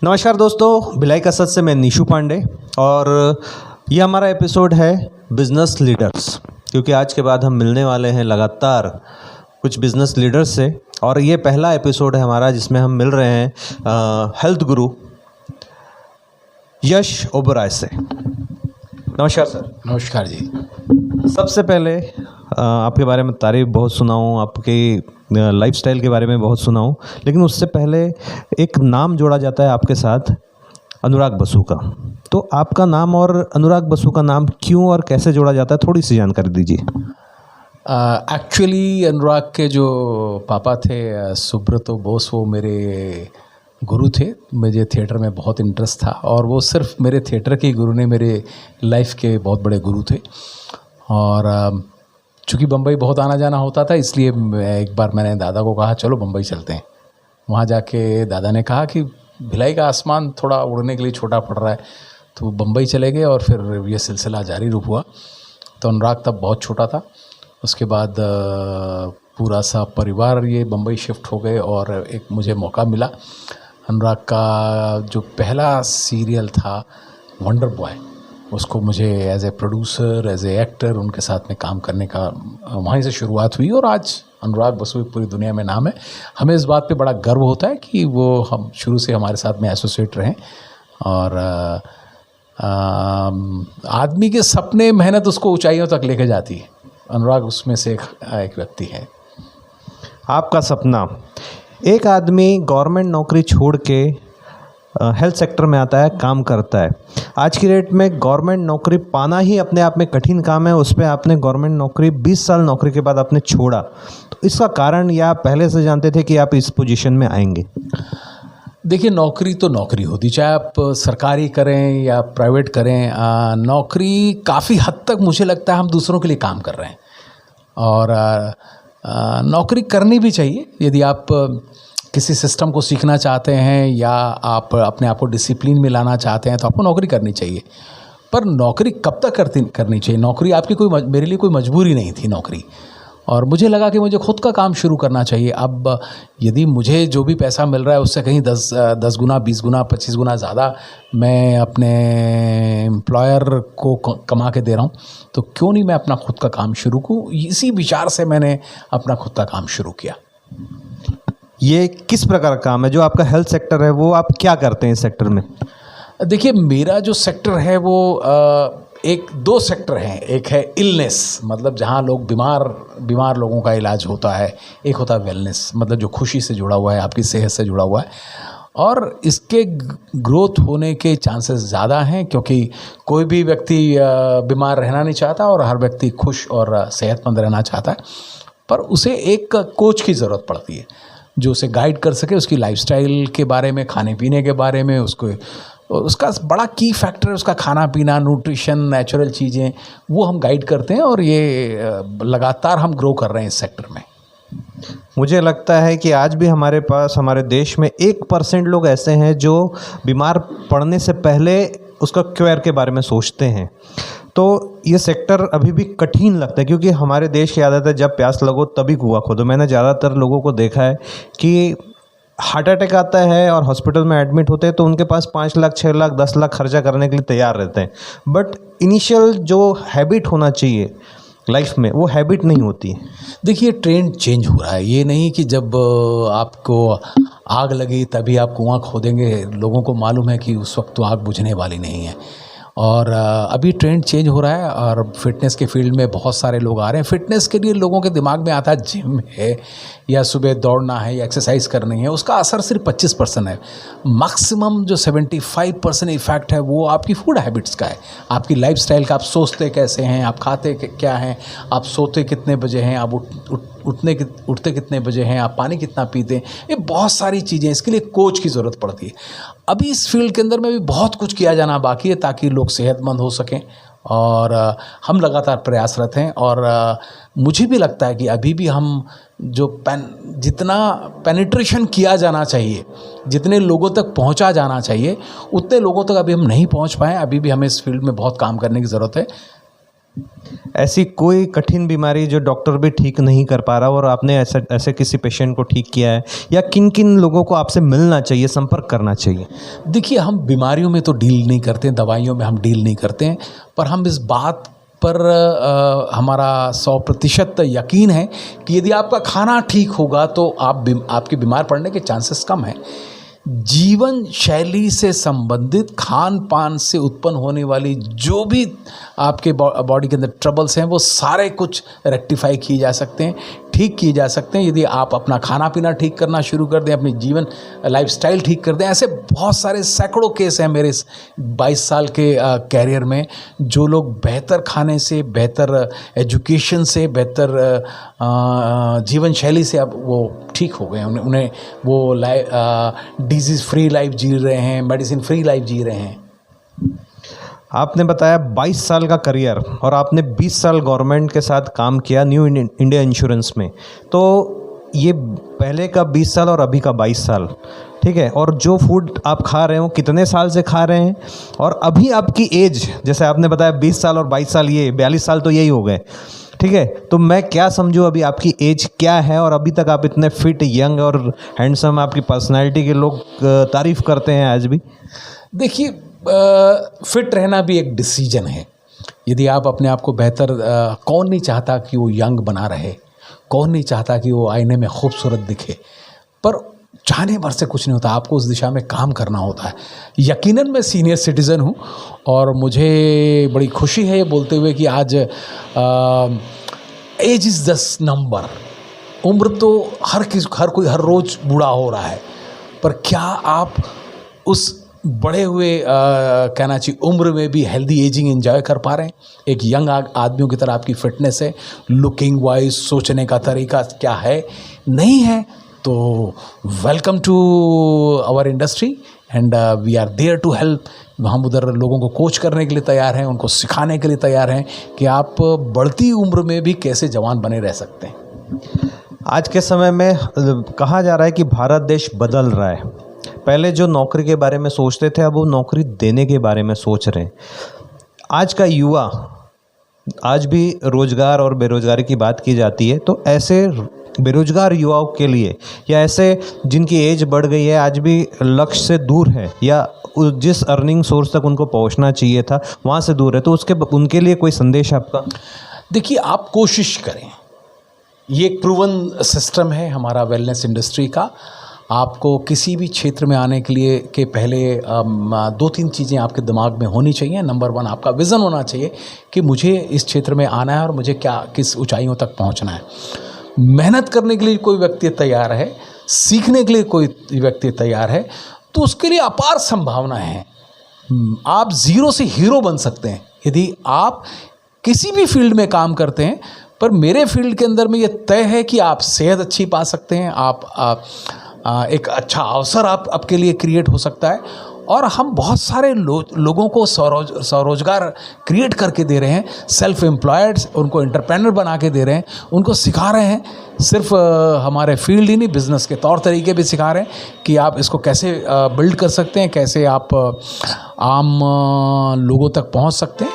नमस्कार दोस्तों, भिलाई कसरत से मैं नीशू पांडे और ये हमारा एपिसोड है बिजनेस लीडर्स, क्योंकि आज के बाद हम मिलने वाले हैं लगातार कुछ बिजनेस लीडर्स से। और ये पहला एपिसोड है हमारा जिसमें हम मिल रहे हैं हेल्थ गुरु यश ओबराय से। नमस्कार सर। नमस्कार जी। सबसे पहले आपके बारे में तारीफ बहुत सुना हूँ, आपकी लाइफस्टाइल के बारे में बहुत सुना हूँ, लेकिन उससे पहले एक नाम जोड़ा जाता है आपके साथ, अनुराग बसु का। तो आपका नाम और अनुराग बसु का नाम क्यों और कैसे जोड़ा जाता है, थोड़ी सी जानकारी दीजिए। एक्चुअली अनुराग के जो पापा थे सुब्रतो बोस, वो मेरे गुरु थे। मुझे थिएटर में बहुत इंटरेस्ट था और वो सिर्फ मेरे थिएटर के गुरु ने मेरे लाइफ के बहुत बड़े गुरु थे। और चूँकि बम्बई बहुत आना जाना होता था, इसलिए एक बार मैंने दादा को कहा चलो बम्बई चलते हैं। वहाँ जाके दादा ने कहा कि भिलाई का आसमान थोड़ा उड़ने के लिए छोटा पड़ रहा है, तो बम्बई चले गए और फिर ये सिलसिला जारी रूप हुआ। तो अनुराग तब बहुत छोटा था। उसके बाद पूरा सा परिवार ये बम्बई शिफ्ट हो गए और एक मुझे मौका मिला। अनुराग का जो पहला सीरियल था वंडर बॉय, उसको मुझे as a producer, as a actor उनके साथ में काम करने का वहीं से शुरुआत हुई। और आज अनुराग बसु पूरी दुनिया में नाम है। हमें इस बात पे बड़ा गर्व होता है कि वो हम शुरू से हमारे साथ में एसोसिएट रहें। और आदमी के सपने, मेहनत उसको ऊंचाइयों तक लेके जाती है। अनुराग उसमें से एक व्यक्ति है। आपका सपना, एक आदमी गवर्नमेंट नौकरी छोड़ के हेल्थ सेक्टर में आता है, काम करता है। आज की डेट में गवर्नमेंट नौकरी पाना ही अपने आप में कठिन काम है। उस पर आपने गवर्नमेंट नौकरी 20 साल नौकरी के बाद आपने छोड़ा, तो इसका कारण, या आप पहले से जानते थे कि आप इस पोजीशन में आएंगे? देखिए, नौकरी तो नौकरी होती, चाहे आप सरकारी करें या प्राइवेट करें। नौकरी काफ़ी हद तक मुझे लगता है हम दूसरों के लिए काम कर रहे हैं। और नौकरी करनी भी चाहिए। यदि आप किसी सिस्टम को सीखना चाहते हैं या आप अपने आप को डिसिप्लिन में लाना चाहते हैं तो आपको नौकरी करनी चाहिए। पर नौकरी कब तक करनी चाहिए? नौकरी आपकी मेरे लिए कोई मजबूरी नहीं थी नौकरी। और मुझे लगा कि मुझे खुद का काम शुरू करना चाहिए। अब यदि मुझे जो भी पैसा मिल रहा है उससे कहीं 10 गुना, 20 गुना, 25 गुना ज़्यादा मैं अपने एम्प्लॉयर को कमा के दे रहा हूँ, तो क्यों नहीं मैं अपना खुद का काम शुरू करूँ। इसी विचार से मैंने अपना खुद का काम शुरू किया। ये किस प्रकार का काम है? जो आपका हेल्थ सेक्टर है वो आप क्या करते हैं इस सेक्टर में? देखिए, मेरा जो सेक्टर है वो दो सेक्टर हैं। एक है इलनेस, मतलब जहाँ लोग बीमार लोगों का इलाज होता है। एक होता है वेलनेस, मतलब जो खुशी से जुड़ा हुआ है, आपकी सेहत से जुड़ा हुआ है। और इसके ग्रोथ होने के चांसेस ज़्यादा हैं, क्योंकि कोई भी व्यक्ति बीमार रहना नहीं चाहता और हर व्यक्ति खुश और सेहतमंद रहना चाहता है। पर उसे एक कोच की ज़रूरत पड़ती है जो उसे गाइड कर सके, उसकी लाइफस्टाइल के बारे में, खाने पीने के बारे में। उसका बड़ा की फैक्टर है उसका खाना पीना, न्यूट्रिशन, नेचुरल चीज़ें, वो हम गाइड करते हैं। और ये लगातार हम ग्रो कर रहे हैं इस सेक्टर में। मुझे लगता है कि आज भी हमारे पास, हमारे देश में 1% लोग ऐसे हैं जो बीमार पड़ने से पहले उसका क्योर के बारे में सोचते हैं। तो ये सेक्टर अभी भी कठिन लगता है, क्योंकि हमारे देश की आदत है जब प्यास लगो तभी कुआं खोदो। मैंने ज़्यादातर लोगों को देखा है कि हार्ट अटैक आता है और हॉस्पिटल में एडमिट होते हैं तो उनके पास 5 लाख, 6 लाख, 10 लाख खर्चा करने के लिए तैयार रहते हैं। बट इनिशियल जो हैबिट होना चाहिए लाइफ में, वो हैबिट नहीं होती है। देखिए, ट्रेंड चेंज हो रहा है। ये नहीं कि जब आपको आग लगी तभी आप कुआं खोदेंगे। लोगों को मालूम है कि उस वक्त तो आग बुझने वाली नहीं है। और अभी ट्रेंड चेंज हो रहा है और फिटनेस के फील्ड में बहुत सारे लोग आ रहे हैं। फिटनेस के लिए लोगों के दिमाग में आता है जिम है या सुबह दौड़ना है या एक्सरसाइज करनी है। उसका असर सिर्फ 25% है। मैक्सिमम जो 75% इफेक्ट है वो आपकी फूड हैबिट्स का है, आपकी लाइफस्टाइल का। आप सोचते कैसे हैं, आप खाते क्या हैं, आप सोते कितने बजे हैं, आप उठते कितने बजे हैं, आप पानी कितना पीते हैं। ये बहुत सारी चीज़ें, इसके लिए कोच की ज़रूरत पड़ती है। अभी इस फील्ड के अंदर में भी बहुत कुछ किया जाना बाकी है ताकि लोग सेहतमंद हो सकें। और हम लगातार प्रयासरत हैं। और मुझे भी लगता है कि अभी भी हम जितना पेनिट्रेशन किया जाना चाहिए, जितने लोगों तक पहुंचा जाना चाहिए, उतने लोगों तक अभी हम नहीं पहुंच पाए। अभी भी हमें इस फील्ड में बहुत काम करने की ज़रूरत है। ऐसी कोई कठिन बीमारी जो डॉक्टर भी ठीक नहीं कर पा रहा और आपने ऐसे किसी पेशेंट को ठीक किया है, या किन किन लोगों को आपसे मिलना चाहिए, संपर्क करना चाहिए? देखिए, हम बीमारियों में तो डील नहीं करते हैं, दवाइयों में हम डील नहीं करते हैं, पर हम इस बात पर हमारा 100% यकीन है कि यदि आपका खाना ठीक होगा तो आपके बीमार पड़ने के चांसेस कम हैं। जीवन शैली से संबंधित खान पान से उत्पन्न होने वाली जो भी आपके बॉडी के अंदर ट्रबल्स हैं वो सारे कुछ रेक्टिफाई किए जा सकते हैं, ठीक किए जा सकते हैं यदि आप अपना खाना पीना ठीक करना शुरू कर दें, अपनी जीवन लाइफस्टाइल ठीक कर दें। ऐसे बहुत सारे सैकड़ों केस हैं मेरे 22 साल के कैरियर में, जो लोग बेहतर खाने से, बेहतर एजुकेशन से, बेहतर जीवन शैली से अब वो ठीक हो गए। उन्हें वो डिजीज़ फ्री लाइफ जी रहे हैं, मेडिसिन फ्री लाइफ जी रहे हैं। आपने बताया 22 साल का करियर, और आपने 20 साल गवर्नमेंट के साथ काम किया न्यू इंडिया इंश्योरेंस में। तो ये पहले का 20 साल और अभी का 22 साल, ठीक है, और जो फूड आप खा रहे हो कितने साल से खा रहे हैं, और अभी आपकी एज, जैसे आपने बताया 20 साल और 22 साल, ये 42 साल तो यही हो गए, ठीक है, तो मैं क्या समझूँ अभी आपकी एज क्या है, और अभी तक आप इतने फिट, यंग और हैंडसम, आपकी पर्सनैलिटी के लोग तारीफ़ करते हैं आज भी? देखिए, फिट रहना भी एक डिसीजन है। यदि आप अपने आप को बेहतर, कौन नहीं चाहता कि वो यंग बना रहे, कौन नहीं चाहता कि वो आईने में खूबसूरत दिखे, पर चाहने भर से कुछ नहीं होता, आपको उस दिशा में काम करना होता है। यकीनन मैं सीनियर सिटीज़न हूँ और मुझे बड़ी खुशी है ये बोलते हुए कि आज एज इज़ जस्ट नंबर। उम्र तो हर कोई हर रोज़ बूढ़ा हो रहा है, पर क्या आप उस बढ़े हुए कहना चाहिए उम्र में भी हेल्दी एजिंग एंजॉय कर पा रहे हैं? एक यंग आदमियों की तरह आपकी फिटनेस है, लुकिंग वाइज, सोचने का तरीका क्या है, नहीं है तो welcome to our industry and we are there to help. हम उधर लोगों को कोच करने के लिए तैयार हैं, उनको सिखाने के लिए तैयार हैं कि आप बढ़ती उम्र में भी कैसे जवान बने रह सकते हैं। आज के समय में कहा जा रहा है कि भारत देश बदल रहा है। पहले जो नौकरी के बारे में सोचते थे, अब वो नौकरी देने के बारे में सोच रहे हैं। आज का युवा, आज भी रोज़गार और बेरोज़गारी की बात की जाती है, तो ऐसे बेरोज़गार युवाओं के लिए, या ऐसे जिनकी एज बढ़ गई है, आज भी लक्ष्य से दूर है, या जिस अर्निंग सोर्स तक उनको पहुंचना चाहिए था वहाँ से दूर है, तो उनके लिए कोई संदेश आपका? देखिए, आप कोशिश करें, ये एक प्रूवन सिस्टम है हमारा वेलनेस इंडस्ट्री का। आपको किसी भी क्षेत्र में आने के लिए के पहले 2-3 चीज़ें आपके दिमाग में होनी चाहिए। नंबर 1, आपका विज़न होना चाहिए कि मुझे इस क्षेत्र में आना है और मुझे किस ऊंचाइयों तक पहुंचना है। मेहनत करने के लिए कोई व्यक्ति तैयार है, सीखने के लिए कोई व्यक्ति तैयार है, तो उसके लिए अपार संभावना है। आप ज़ीरो से हीरो बन सकते हैं यदि आप किसी भी फील्ड में काम करते हैं। पर मेरे फील्ड के अंदर में ये तय है कि आप सेहत अच्छी पा सकते हैं, आप एक अच्छा अवसर आपके लिए क्रिएट हो सकता है, और हम बहुत सारे लोगों को स्वरोजगार क्रिएट करके दे रहे हैं। सेल्फ एम्प्लॉयड्स, उनको एंटरप्रेन्योर बना के दे रहे हैं, उनको सिखा रहे हैं। सिर्फ हमारे फील्ड ही नहीं, बिज़नेस के तौर तरीके भी सिखा रहे हैं कि आप इसको कैसे बिल्ड कर सकते हैं, कैसे आप आम लोगों तक पहुंच सकते हैं।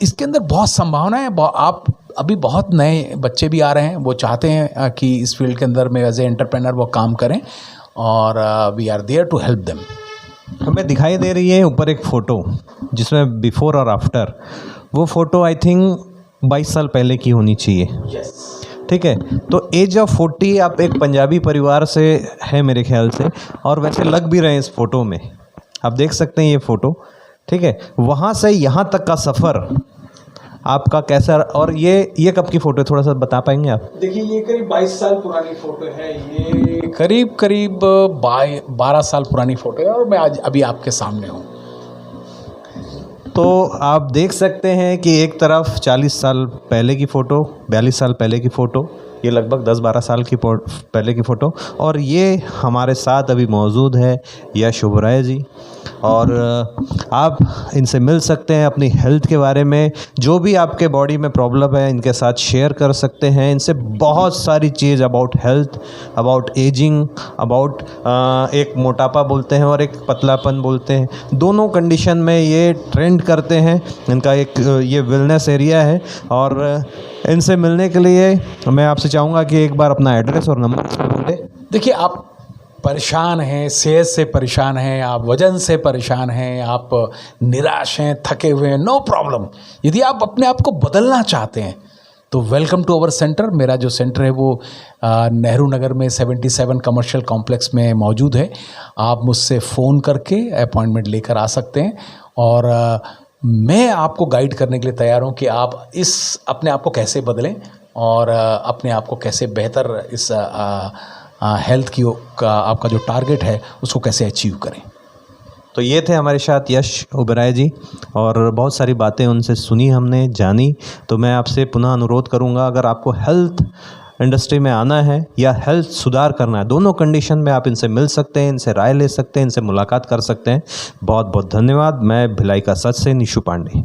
इसके अंदर बहुत संभावना है। आप अभी बहुत नए बच्चे भी आ रहे हैं, वो चाहते हैं कि इस फील्ड के अंदर में एज ए एंटरप्रेन्योर वो काम करें, और we are there to help them. हमें दिखाई दे रही है ऊपर एक फ़ोटो जिसमें बिफोर और आफ्टर। वो फ़ोटो आई थिंक 22 साल पहले की होनी चाहिए। यस, ठीक है, तो एज ऑफ 40 आप एक पंजाबी परिवार से है मेरे ख्याल से, और वैसे लग भी रहे हैं इस फ़ोटो में। आप देख सकते हैं ये फ़ोटो, ठीक है। वहाँ से यहाँ तक का सफ़र आपका कैसा, और ये कब की फ़ोटो है, थोड़ा सा बता पाएंगे आप? देखिए, ये करीब 22 साल पुरानी फ़ोटो है। ये करीब 12 साल पुरानी फ़ोटो है, और मैं आज अभी आपके सामने हूँ। तो आप देख सकते हैं कि एक तरफ 40 साल पहले की फ़ोटो, 42 साल पहले की फ़ोटो, ये लगभग 10-12 साल की पहले की फ़ोटो, और ये हमारे साथ अभी मौजूद है यश ओबराय जी। और आप इनसे मिल सकते हैं, अपनी हेल्थ के बारे में जो भी आपके बॉडी में प्रॉब्लम है इनके साथ शेयर कर सकते हैं। इनसे बहुत सारी चीज़ about health, about ageing, about एक मोटापा बोलते हैं और एक पतलापन बोलते हैं, दोनों कंडीशन में ये ट्रेंड करते हैं। इनका एक ये वेलनेस एरिया है और इनसे मिलने के लिए मैं आपसे चाहूँगा कि एक बार अपना एड्रेस और नंबर बोले। देखिए, आप परेशान हैं, सेहत से परेशान हैं, आप वजन से परेशान हैं, आप निराश हैं, थके हुए हैं, नो प्रॉब्लम। यदि आप अपने आप को बदलना चाहते हैं तो वेलकम टू अवर सेंटर। मेरा जो सेंटर है वो नेहरू नगर में 77 कमर्शियल कॉम्प्लेक्स में मौजूद है। आप मुझसे फ़ोन करके अपॉइंटमेंट लेकर आ सकते हैं और मैं आपको गाइड करने के लिए तैयार हूँ कि आप अपने आप को कैसे बदलें और अपने आप को कैसे बेहतर इस हेल्थ का आपका जो टारगेट है उसको कैसे अचीव करें। तो ये थे हमारे साथ यश ओबराय जी और बहुत सारी बातें उनसे सुनी, हमने जानी। तो मैं आपसे पुनः अनुरोध करूंगा, अगर आपको हेल्थ इंडस्ट्री में आना है या हेल्थ सुधार करना है, दोनों कंडीशन में आप इनसे मिल सकते हैं, इनसे राय ले सकते हैं, इनसे मुलाकात कर सकते हैं। बहुत बहुत धन्यवाद। मैं भिलाई का सच से निशु पांडे।